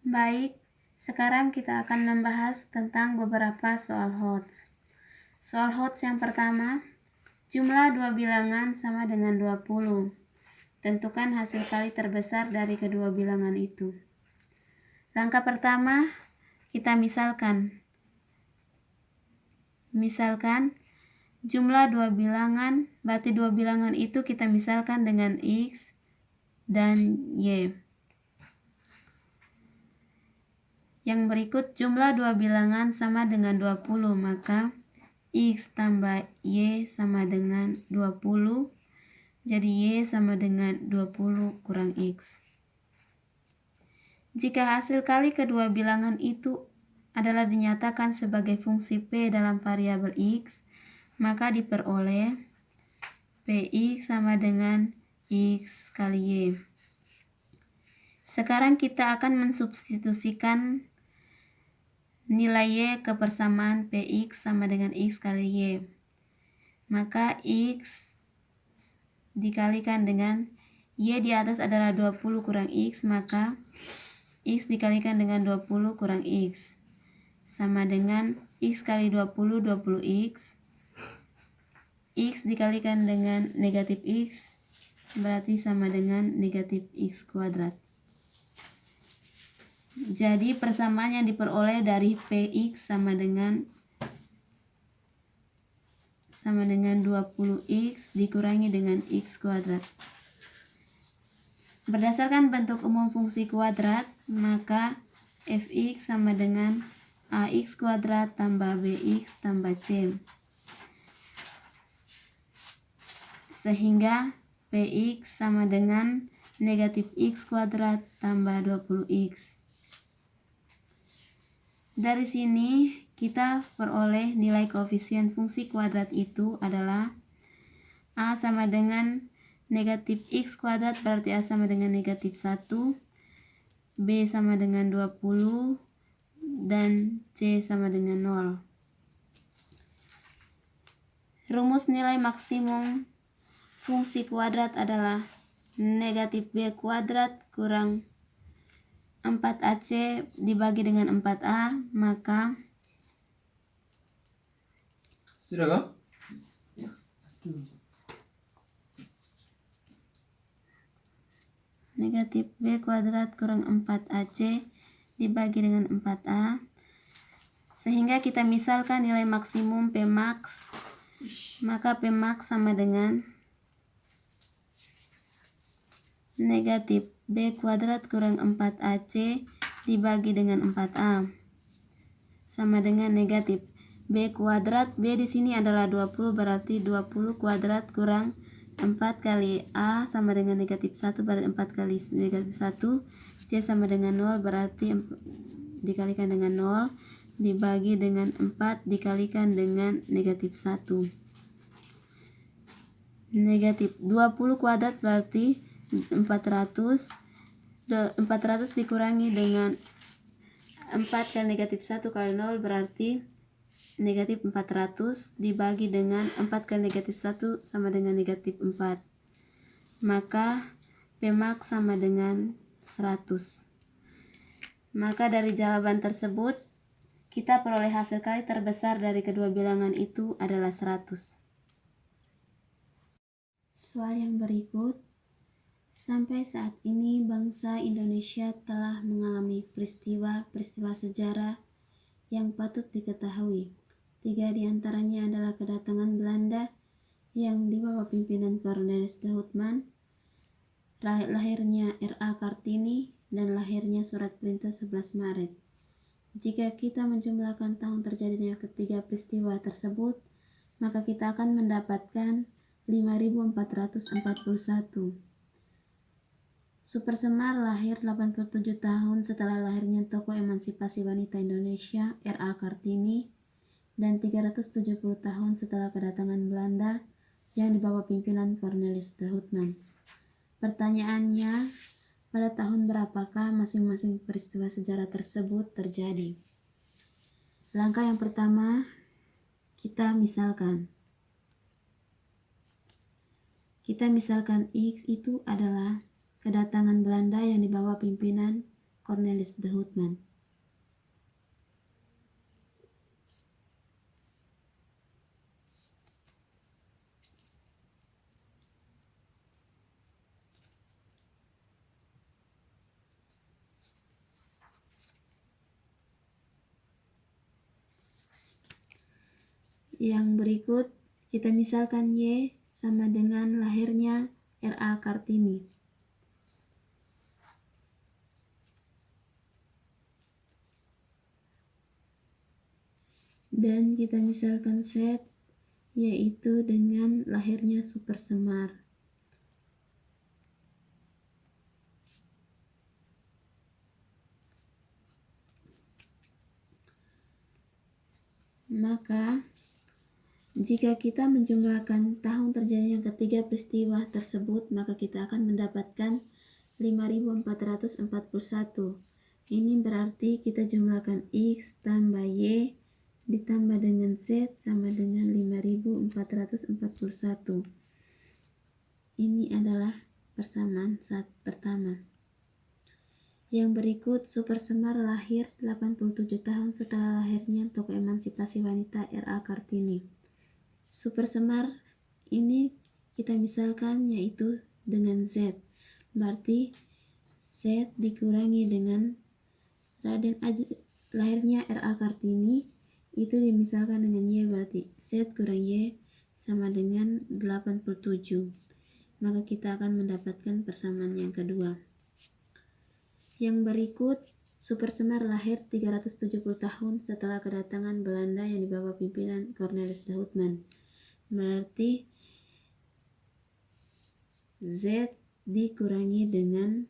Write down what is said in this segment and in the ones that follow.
Baik, sekarang kita akan membahas tentang beberapa soal HOTS. Soal HOTS yang pertama, jumlah dua bilangan sama dengan 20. Tentukan hasil kali terbesar dari kedua bilangan itu. Langkah pertama, kita misalkan jumlah dua bilangan, berarti dua bilangan itu kita misalkan dengan X dan Y. Yang berikut jumlah dua bilangan sama dengan 20, maka X tambah Y sama dengan 20, jadi Y sama dengan 20 kurang X. Jika hasil kali kedua bilangan itu adalah dinyatakan sebagai fungsi P dalam variabel X, maka diperoleh Px sama dengan X kali Y. Sekarang kita akan mensubstitusikan nilai Y ke persamaan Px sama dengan X kali Y. Maka X dikalikan dengan Y di atas adalah 20 kurang X, maka X dikalikan dengan 20 kurang X sama dengan X kali 20, 20X. X dikalikan dengan negatif X berarti sama dengan negatif X kuadrat. Jadi persamaan yang diperoleh dari Px sama dengan 20x dikurangi dengan X kuadrat. Berdasarkan bentuk umum fungsi kuadrat, maka Fx sama dengan Ax kuadrat tambah Bx tambah C. Sehingga Px sama dengan negatif X kuadrat tambah 20x. Dari sini kita peroleh nilai koefisien fungsi kuadrat itu adalah A sama dengan negatif X kuadrat berarti A sama dengan negatif 1, B sama dengan 20, dan C sama dengan 0. Rumus nilai maksimum fungsi kuadrat adalah negatif B kuadrat kurang 4AC dibagi dengan 4A, maka sudah kah? negatif B kuadrat kurang 4AC dibagi dengan 4A, sehingga kita misalkan nilai maksimum Pmax, maka Pmax sama dengan negatif B kuadrat kurang 4AC dibagi dengan 4A sama dengan negatif B kuadrat. B di sini adalah 20, berarti 20 kuadrat kurang 4 kali A sama dengan negatif 1 berarti 4 kali negatif 1. C sama dengan 0 berarti dikalikan dengan 0 dibagi dengan 4 dikalikan dengan negatif 1. Negatif 20 kuadrat berarti 400 dikurangi dengan 4 kali negatif 1 kali 0 berarti negatif 400 dibagi dengan 4 kali negatif 1 sama dengan negatif 4. Maka Pmax sama dengan 100. Maka dari jawaban tersebut kita peroleh hasil kali terbesar dari kedua bilangan itu adalah 100. Soal yang berikut, sampai saat ini bangsa Indonesia telah mengalami peristiwa sejarah yang patut diketahui. 3 diantaranya adalah kedatangan Belanda yang di bawah pimpinan Cornelis de Houtman, lahirnya R.A. Kartini, dan lahirnya Surat Perintah 11 Maret. Jika kita menjumlahkan tahun terjadinya ketiga peristiwa tersebut, maka kita akan mendapatkan 5441. Super Semar lahir 87 tahun setelah lahirnya tokoh emansipasi wanita Indonesia R.A. Kartini, dan 370 tahun setelah kedatangan Belanda yang dibawa pimpinan Cornelis de Houtman. Pertanyaannya, pada tahun berapakah masing-masing peristiwa sejarah tersebut terjadi? Langkah yang pertama, kita misalkan X itu adalah kedatangan Belanda yang dibawa pimpinan Cornelis de Houtman. Yang berikut kita misalkan Y sama dengan lahirnya R.A. Kartini. Dan kita misalkan Z yaitu dengan lahirnya Super Semar. Maka jika kita menjumlahkan tahun terjadinya ketiga peristiwa tersebut, maka kita akan mendapatkan 5441. Ini berarti kita jumlahkan X tambah Y ditambah dengan Z sama dengan 5441. Ini adalah persamaan saat pertama. Yang berikut, Super Semar lahir 87 tahun setelah lahirnya tokoh emansipasi wanita R.A. Kartini. Super Semar ini kita misalkan yaitu dengan Z, berarti Z dikurangi dengan lahirnya R.A. Kartini itu dimisalkan dengan Y, berarti Z kurang Y sama dengan 87. Maka kita akan mendapatkan persamaan yang kedua. Yang berikut, Super Semar lahir 370 tahun setelah kedatangan Belanda yang dibawa pimpinan Cornelis de Houtman. Berarti Z dikurangi dengan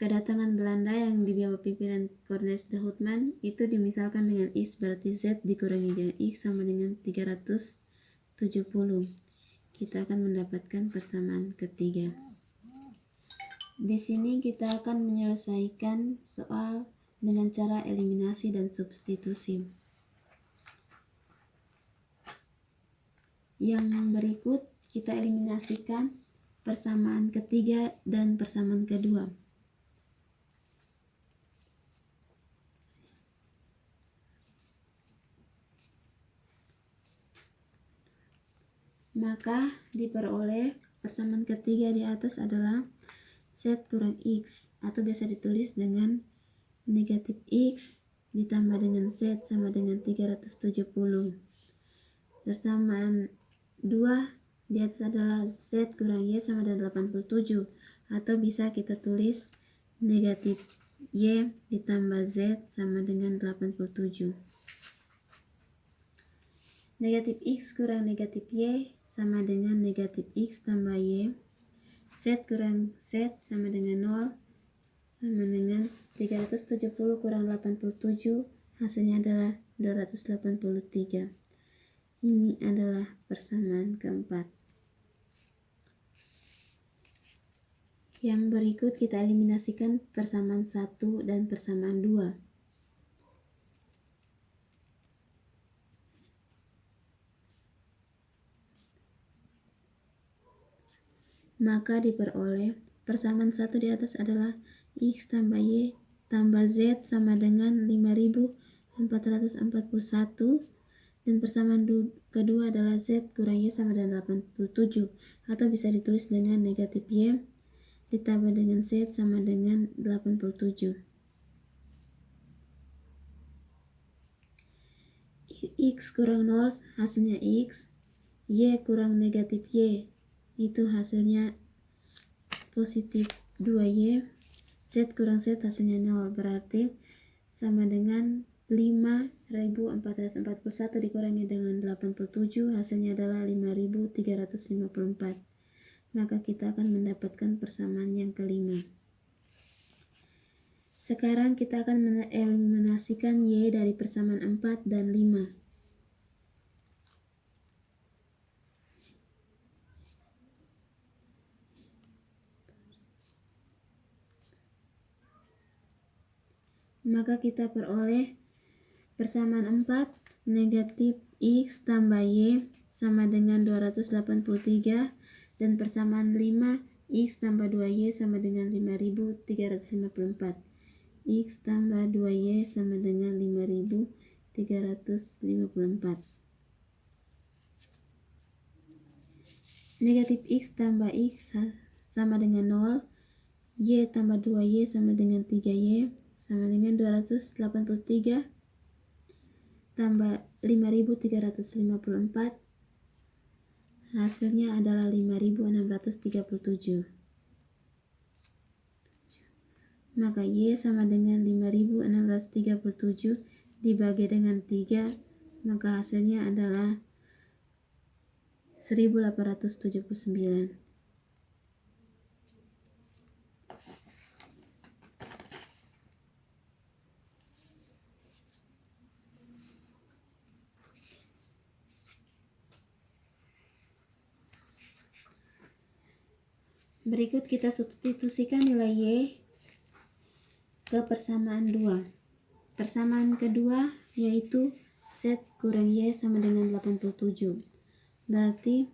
kedatangan Belanda yang dibawa pimpinan Cornelis de Houtman itu dimisalkan dengan X, berarti Z dikurangi dengan X sama dengan 370. Kita akan mendapatkan persamaan ketiga. Di sini kita akan menyelesaikan soal dengan cara eliminasi dan substitusi. Yang berikut kita eliminasikan persamaan ketiga dan persamaan kedua. Maka diperoleh persamaan ketiga di atas adalah Z kurang X, atau biasa ditulis dengan negatif X ditambah dengan Z sama dengan 370. Persamaan 2 di atas adalah Z kurang Y sama dengan 87, atau bisa kita tulis negatif Y ditambah Z sama dengan 87. Negatif X kurang negatif Y sama dengan negatif X tambah Y. Z kurang Z sama dengan 0, sama dengan 370 kurang 87, hasilnya adalah 283. Ini adalah persamaan keempat. Yang berikut kita eliminasikan persamaan 1 dan persamaan 2. Maka diperoleh persamaan 1 di atas adalah X tambah Y tambah Z sama dengan 5441, dan persamaan kedua adalah Z kurang Y sama dengan 87, atau bisa ditulis dengan negatif Y ditambah dengan Z sama dengan 87. X kurang 0 hasilnya X, Y kurang negatif Y itu hasilnya positif 2Y, Z kurang Z hasilnya 0, berarti sama dengan 5441 dikurangi dengan 87, hasilnya adalah 5354. Maka kita akan mendapatkan persamaan yang kelima. Sekarang kita akan mengeliminasikan Y dari persamaan 4 dan 5. Maka kita peroleh persamaan 4 negatif X tambah Y sama dengan 283, dan persamaan 5 X tambah 2Y sama dengan 5354. X tambah 2Y sama dengan 5354. Negatif X tambah X sama dengan 0. Y tambah 2Y sama dengan 3Y sama dengan 283 tambah 5354. Hasilnya adalah 5637. Maka Y sama dengan 5637 dibagi dengan 3, maka hasilnya adalah 1879. Berikut kita substitusikan nilai Y ke persamaan 2. Persamaan kedua yaitu Z kurang Y sama dengan 87. Berarti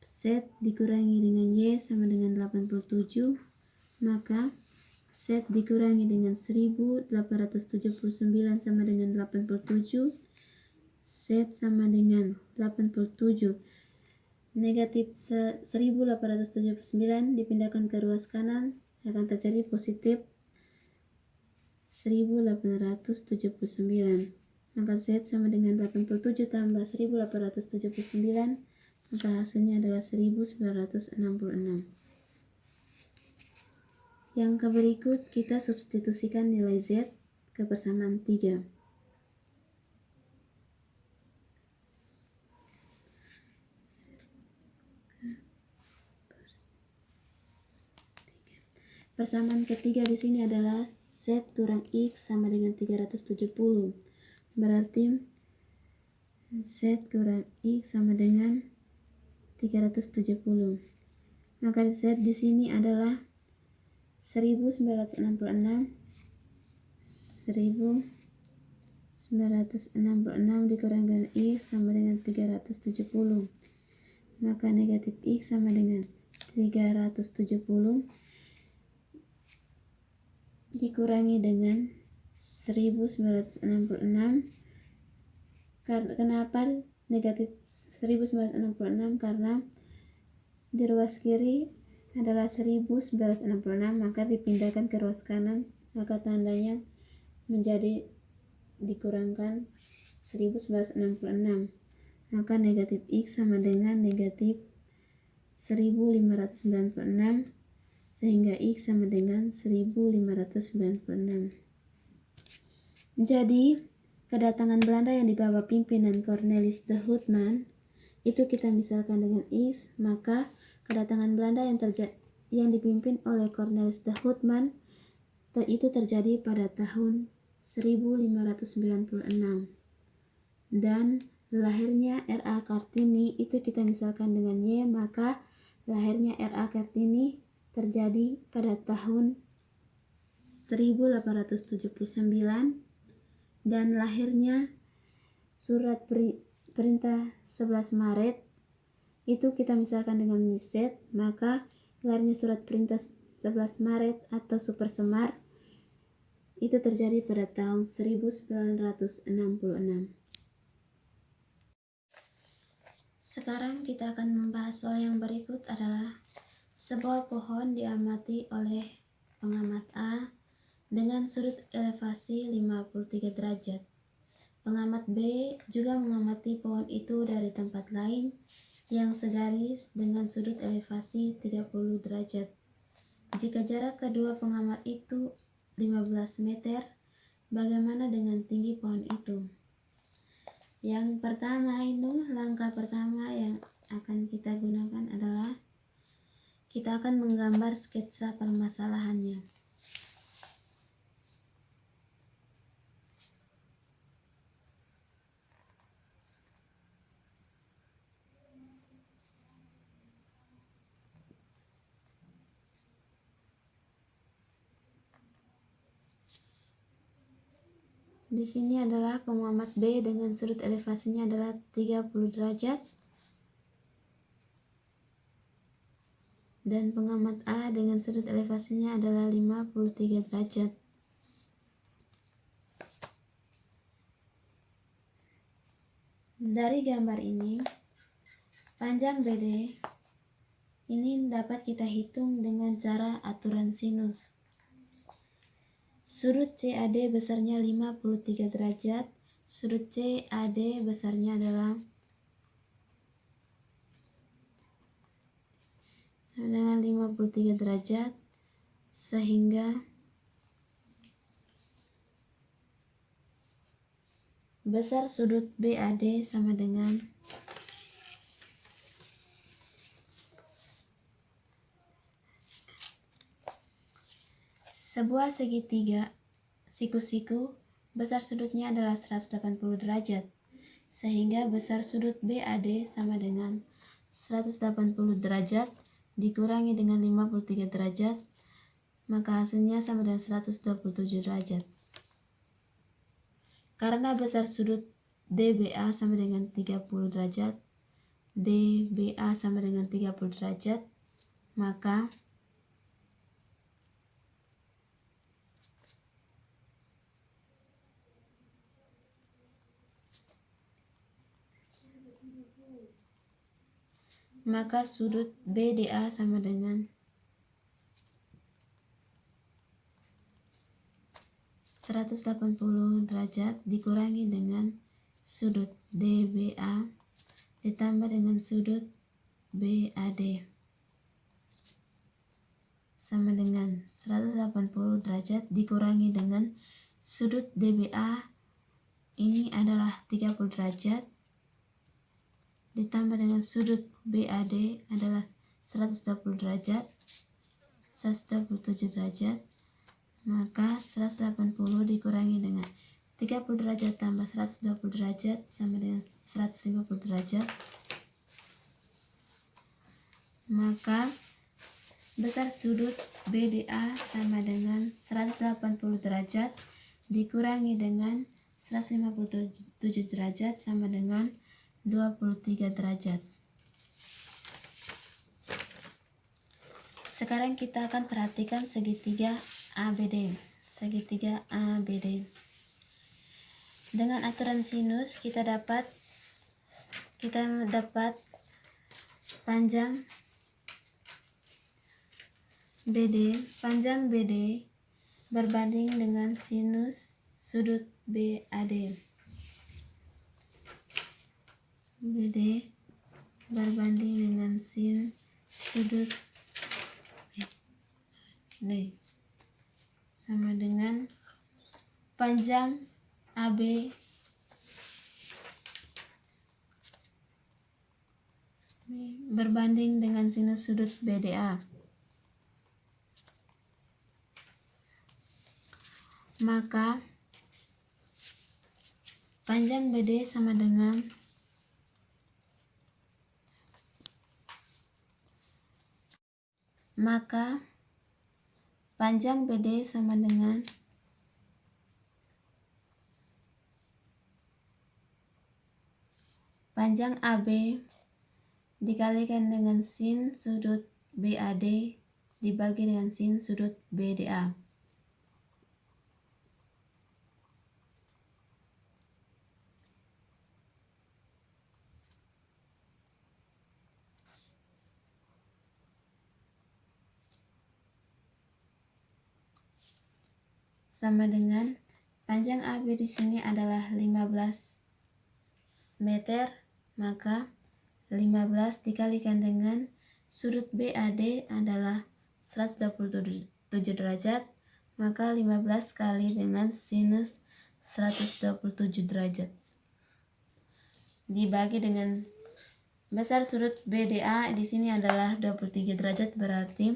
Z dikurangi dengan Y sama dengan 87, maka Z dikurangi dengan 1879 sama dengan 87. Z sama dengan 87. Negatif 1879 dipindahkan ke ruas kanan, akan terjadi positif 1879. Maka Z sama dengan 87 tambah 1879, maka hasilnya adalah 1966. Yang berikut kita substitusikan nilai Z ke persamaan 3. Persamaan ketiga di sini adalah Z kurang X sama dengan 370. Berarti Z kurang X sama dengan 370. Maka Z di sini adalah 1966 dikurang dengan X sama dengan 370. Maka negatif X sama dengan 370 dikurangi dengan 1966. Kenapa negatif 1966? Karena di ruas kiri adalah 1966, maka dipindahkan ke ruas kanan, maka tandanya menjadi dikurangkan 1966. Maka negatif X sama dengan negatif 1596, sehingga X sama dengan 1596. Jadi, kedatangan Belanda yang dibawa pimpinan Cornelis de Houtman itu kita misalkan dengan X, maka kedatangan Belanda yang dipimpin oleh Cornelis de Houtman itu terjadi pada tahun 1596. Dan lahirnya R.A. Kartini itu kita misalkan dengan Y, maka lahirnya R.A. Kartini terjadi pada tahun 1879, dan lahirnya surat perintah 11 Maret itu kita misalkan dengan Z, maka lahirnya surat perintah 11 Maret atau Super Semar itu terjadi pada tahun 1966. Sekarang kita akan membahas soal yang berikut adalah sebuah pohon diamati oleh pengamat A dengan sudut elevasi 53 derajat. Pengamat B juga mengamati pohon itu dari tempat lain yang segaris dengan sudut elevasi 30 derajat. Jika jarak kedua pengamat itu 15 meter, bagaimana dengan tinggi pohon itu? Yang pertama langkah pertama yang akan kita gunakan adalah kita akan menggambar sketsa permasalahannya. Di sini adalah pengamat B dengan sudut elevasinya adalah 30 derajat. dan pengamat A dengan sudut elevasinya adalah 53 derajat. Dari gambar ini, panjang BD ini dapat kita hitung dengan cara aturan sinus. Sudut CAD besarnya 53 derajat, sudut CAD besarnya adalah dengan 53 derajat, sehingga besar sudut BAD sama dengan sebuah segitiga siku-siku, besar sudutnya adalah 180 derajat, sehingga besar sudut BAD sama dengan 180 derajat dikurangi dengan 53 derajat, maka hasilnya sama dengan 127 derajat. Karena besar sudut DBA sama dengan 30 derajat, DBA sama dengan 30 derajat, maka sudut BDA sama dengan 180 derajat dikurangi dengan sudut DBA ditambah dengan sudut BAD sama dengan 180 derajat dikurangi dengan sudut DBA ini adalah 30 derajat ditambah dengan sudut BAD adalah 120 derajat, 127 derajat, maka 180 dikurangi dengan 30 derajat tambah 120 derajat sama dengan 150 derajat, maka besar sudut BDA sama dengan 180 derajat dikurangi dengan 157 derajat sama dengan 23 derajat. Sekarang kita akan perhatikan segitiga ABD. Segitiga ABD. Dengan aturan sinus kita dapat panjang BD berbanding dengan sinus sudut BAD. BD berbanding dengan sin sudut D sama dengan panjang AB berbanding dengan sinus sudut BDA. Maka panjang BD sama dengan panjang AB dikalikan dengan sin sudut BAD dibagi dengan sin sudut BDA. Sama dengan panjang AB di sini adalah 15 meter, maka 15 dikalikan dengan sudut BAD adalah 127 derajat, maka 15 kali dengan sinus 127 derajat dibagi dengan besar sudut BDA di sini adalah 23 derajat, berarti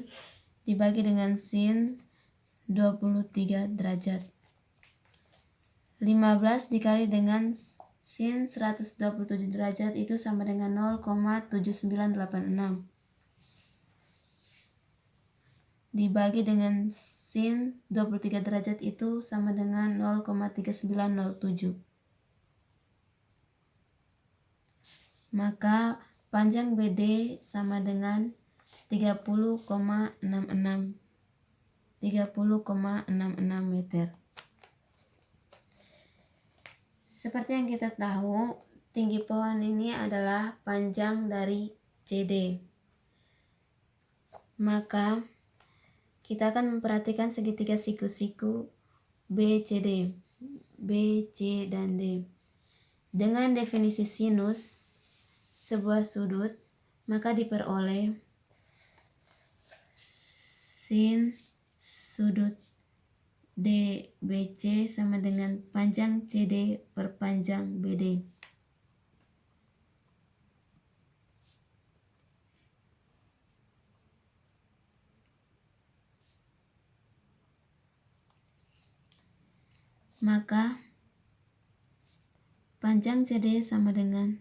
dibagi dengan sin 23 derajat. 15 dikali dengan sin 127 derajat itu sama dengan 0,7986 dibagi dengan sin 23 derajat itu sama dengan 0,3907. Maka panjang BD sama dengan 30,66 meter. Seperti yang kita tahu, tinggi pohon ini adalah panjang dari CD. Maka kita akan memperhatikan segitiga siku-siku BCD, B, C, dan D. Dengan definisi sinus sebuah sudut, maka diperoleh sin sudut DBC sama dengan panjang CD per panjang BD. Maka panjang CD sama dengan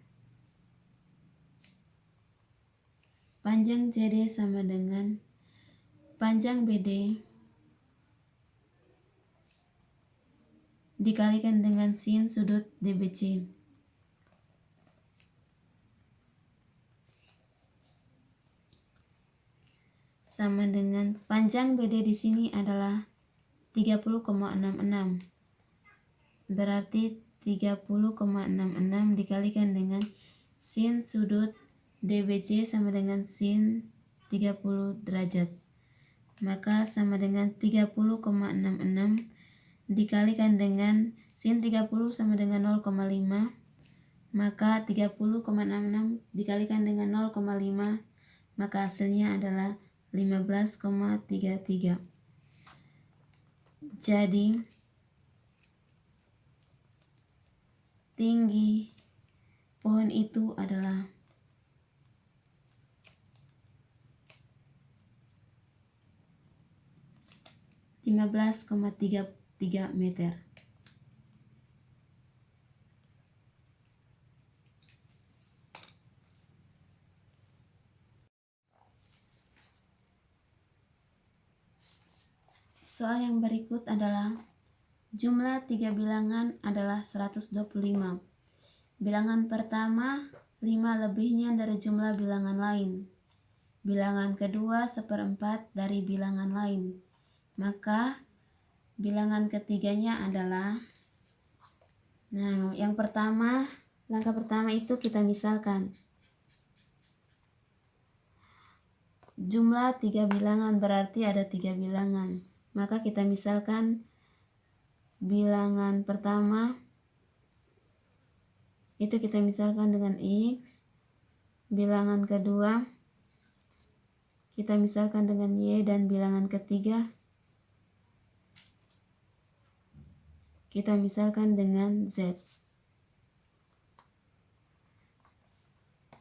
panjang BD dikalikan dengan sin sudut DBC. Sama dengan panjang BD di sini adalah 30,66. Berarti 30,66 dikalikan dengan sin sudut DBC sama dengan sin 30 derajat. Maka sama dengan 30,66 dikalikan dengan sin 30 sama dengan 0,5, maka 30,66 dikalikan dengan 0,5, maka hasilnya adalah 15,33. Jadi tinggi pohon itu adalah 15,33 meter. Soal yang berikut adalah jumlah 3 bilangan adalah 125. Bilangan pertama 5 lebihnya dari jumlah bilangan lain. Bilangan kedua 1/4 dari bilangan lain. Maka bilangan ketiganya adalah, yang pertama, langkah pertama itu kita misalkan. Jumlah 3 bilangan berarti ada 3 bilangan. Maka kita misalkan bilangan pertama itu kita misalkan dengan X. Bilangan kedua kita misalkan dengan Y, dan bilangan ketiga kita misalkan dengan Z.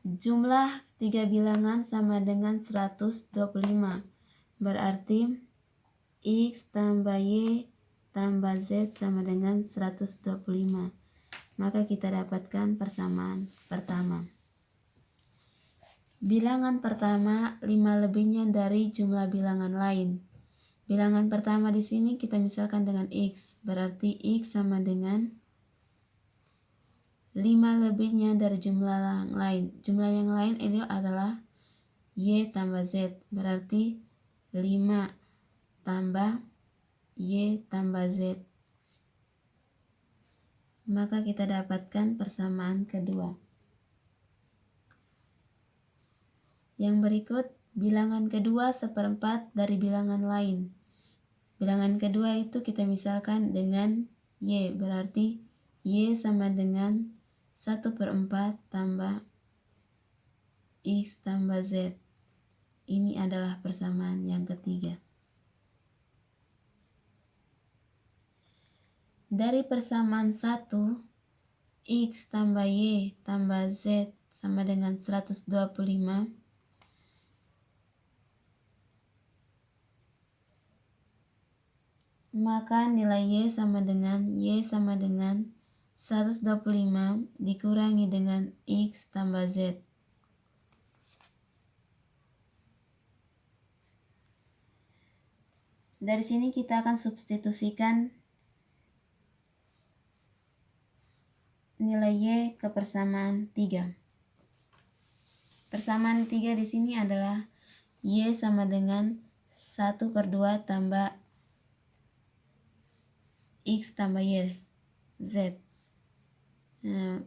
Jumlah 3 bilangan sama dengan 125. Berarti X tambah Y tambah Z sama dengan 125. Maka kita dapatkan persamaan pertama. Bilangan pertama 5 lebihnya dari jumlah bilangan lain. Bilangan pertama di sini kita misalkan dengan X, berarti X sama dengan 5 lebihnya dari jumlah yang lain. Jumlah yang lain ini adalah Y tambah Z, berarti 5 tambah Y tambah Z. Maka kita dapatkan persamaan kedua. Yang berikut, bilangan kedua 1/4 dari bilangan lain. Bilangan kedua itu kita misalkan dengan Y, berarti Y sama dengan 1/4 tambah X tambah Z. Ini adalah persamaan yang ketiga. Dari persamaan 1, X tambah Y tambah Z sama dengan 125. Maka nilai Y sama dengan 125 dikurangi dengan X tambah Z. Dari sini kita akan substitusikan nilai Y ke persamaan 3. Persamaan 3 di sini adalah Y sama dengan 1/2 tambah X tambah Y, Z. Nah,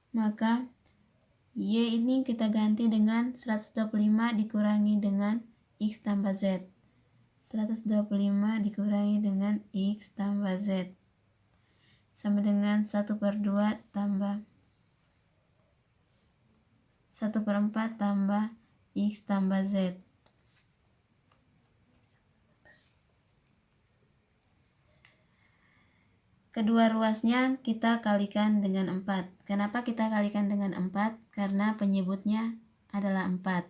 maka Y ini kita ganti dengan 125 dikurangi dengan X tambah Z. 125 dikurangi dengan X tambah Z sama dengan 1/2 tambah 1/4 tambah X tambah Z. Kedua ruasnya kita kalikan dengan 4. Kenapa kita kalikan dengan 4? Karena penyebutnya adalah 4.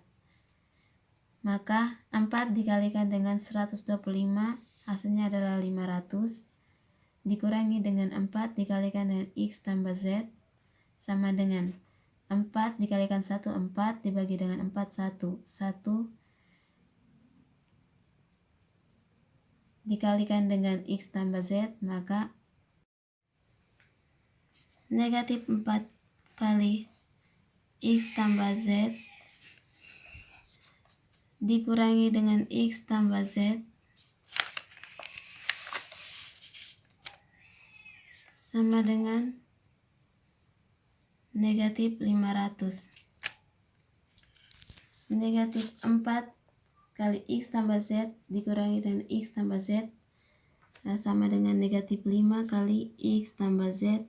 Maka 4 dikalikan dengan 125 hasilnya adalah 500 dikurangi dengan 4 dikalikan dengan X tambah Z sama dengan 4 dikalikan 1 4 dibagi dengan 4 1 1 dikalikan dengan X tambah Z, maka negatif 4 kali X tambah Z dikurangi dengan X tambah Z sama dengan negatif 500. Negatif 4 kali X tambah Z dikurangi dengan X tambah Z sama dengan negatif 5 kali X tambah Z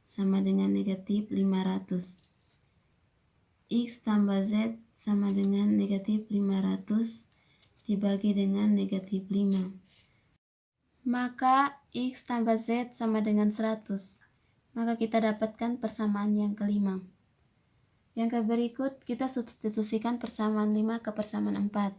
sama dengan negatif 500. X tambah Z sama dengan negatif 500 dibagi dengan negatif 5. Maka X tambah Z sama dengan 100. Maka kita dapatkan persamaan yang kelima. Yang berikut kita substitusikan persamaan 5 ke persamaan 4.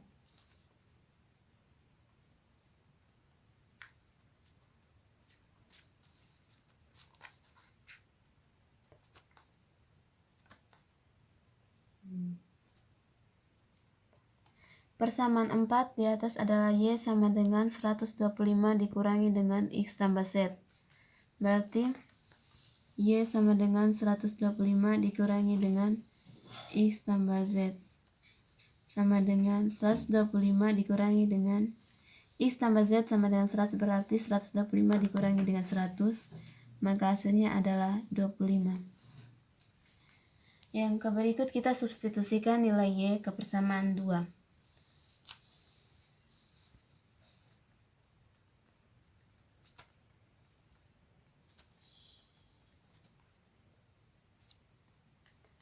Persamaan 4 di atas adalah Y sama dengan 125 dikurangi dengan X tambah Z. Berarti Y sama dengan 125 dikurangi dengan X tambah Z sama dengan 125 dikurangi dengan X tambah Z sama dengan 100, berarti 125 dikurangi dengan 100, maka hasilnya adalah 25. Yang berikut kita substitusikan nilai Y ke persamaan 2.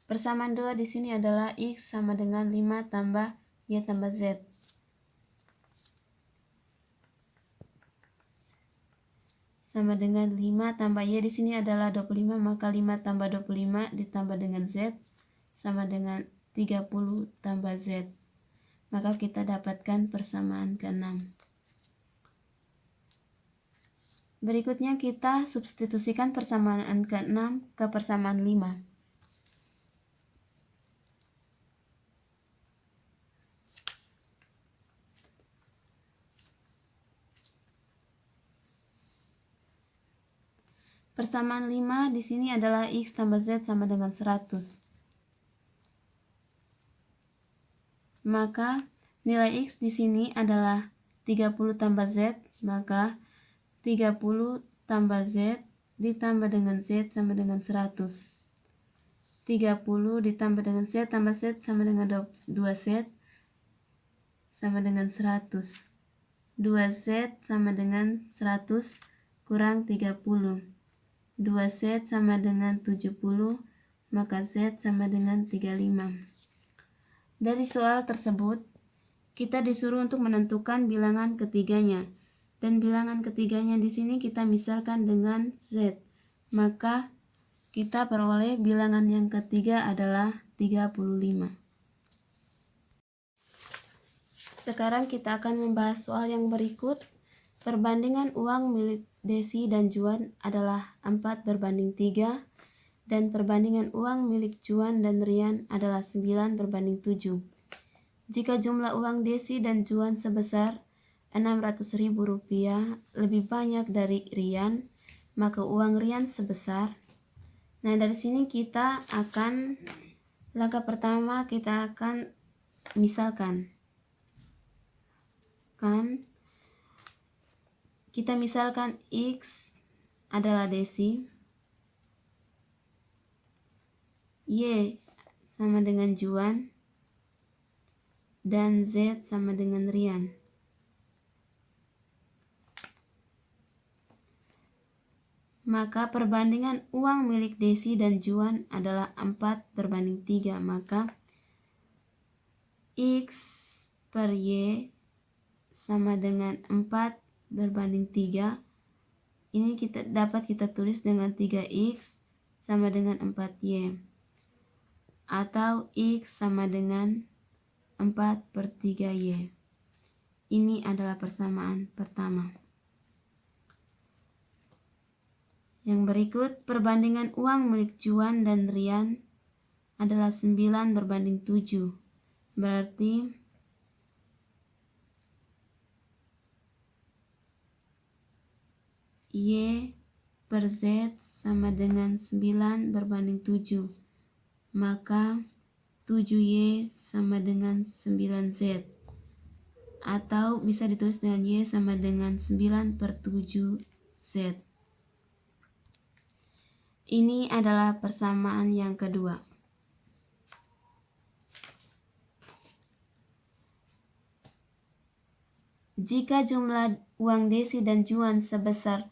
Persamaan 2 di sini adalah X sama dengan 5 tambah Y tambah Z. Sama dengan 5 tambah Y di sini adalah 25, maka 5 tambah 25 ditambah dengan Z sama dengan 30 tambah Z. Maka kita dapatkan persamaan ke-6. Berikutnya kita substitusikan persamaan ke-6 ke persamaan 5. Persamaan 5 di sini adalah X tambah Z sama dengan 100. Maka nilai X di sini adalah 30 tambah Z, maka 30 tambah Z ditambah dengan Z sama dengan 100. 30 ditambah dengan Z tambah Z sama dengan 2Z sama dengan 100. 2Z sama dengan 100 kurang 30. 2Z sama dengan 70, maka Z sama dengan 35. Dari soal tersebut, kita disuruh untuk menentukan bilangan ketiganya. Dan bilangan ketiganya di sini kita misalkan dengan Z. Maka kita peroleh bilangan yang ketiga adalah 35. Sekarang kita akan membahas soal yang berikut. Perbandingan uang milik Desi dan Juan adalah 4/3 dan perbandingan uang milik Juan dan Rian adalah 9/7. Jika jumlah uang desi dan juan sebesar Rp600.000 lebih banyak dari rian, maka uang rian sebesar. Nah, dari sini kita akan, langkah pertama kita akan misalkan. Kita misalkan X adalah desi, Y sama dengan juan, dan Z sama dengan rian. Maka perbandingan uang milik desi dan juan adalah 4:3. Maka X per Y sama dengan 4:3. Ini dapat kita tulis dengan 3X sama dengan 4Y. Atau X sama dengan 4/3Y. Ini adalah persamaan pertama. Yang berikut, perbandingan uang milik juan dan rian adalah 9:7. Berarti Y per Z sama dengan 9:7. Maka 7Y sama dengan 9Z. Atau bisa ditulis dengan Y sama dengan 9/7Z. Ini adalah persamaan yang kedua. Jika jumlah uang desi dan juan sebesar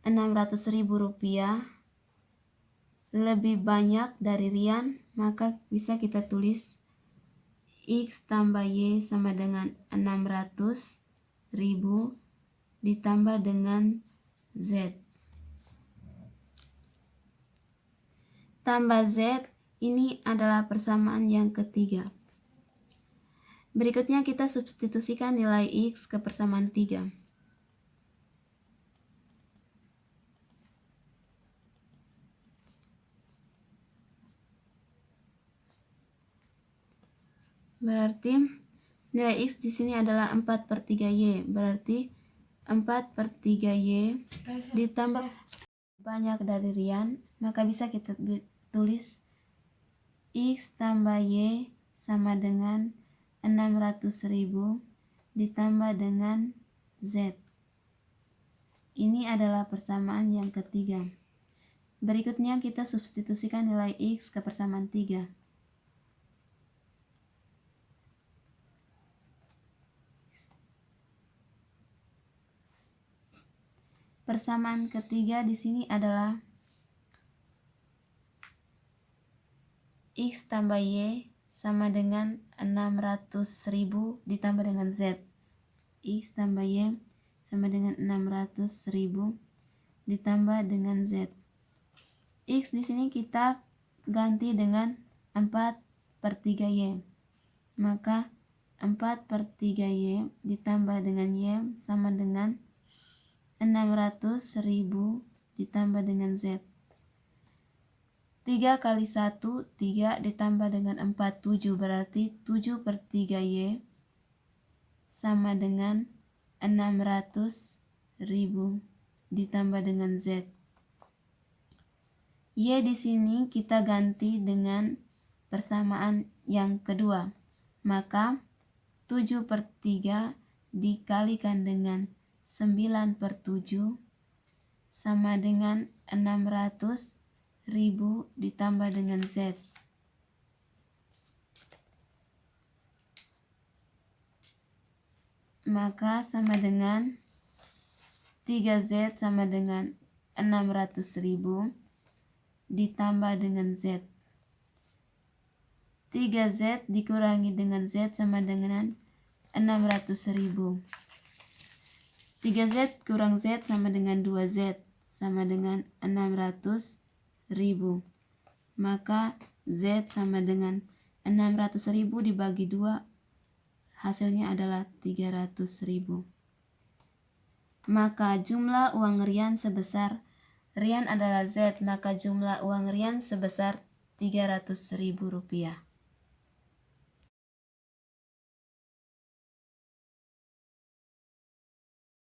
Rp600.000 lebih banyak dari rian, maka bisa kita tulis X tambah Y sama dengan 600.000 ditambah dengan Z. Tambah Z, ini adalah persamaan yang ketiga. Berikutnya kita substitusikan nilai X ke persamaan 3. Berarti nilai X di sini adalah 4/3Y. Berarti 4/3Y ditambah banyak dari rian, maka bisa kita tulis X tambah Y sama dengan 600.000 ditambah dengan Z. Ini adalah persamaan yang ketiga. Berikutnya kita substitusikan nilai X ke persamaan 3. Persamaan ketiga di sini adalah X tambah Y sama dengan 600.000 ditambah dengan Z. X tambah Y sama dengan 600.000 ditambah dengan Z. X di sini kita ganti dengan 4/3Y. Maka 4/3Y ditambah dengan Y sama dengan 600.000 ditambah dengan Z. 3 kali 1, 3 ditambah dengan 4, 7. Berarti 7/3Y sama dengan 600.000 ditambah dengan Z. Y di sini kita ganti dengan persamaan yang kedua. Maka 7/3 dikalikan dengan 9/7 sama dengan 600.000 ditambah dengan Z. Maka sama dengan 3Z sama dengan 600.000 ditambah dengan Z. 3Z dikurangi dengan Z sama dengan 600.000. 3Z kurang Z sama dengan 2Z sama dengan 600.000. Maka Z sama dengan 600.000 dibagi 2, hasilnya adalah 300.000. Maka jumlah uang rian sebesar, rian adalah Z, maka jumlah uang rian sebesar Rp300.000.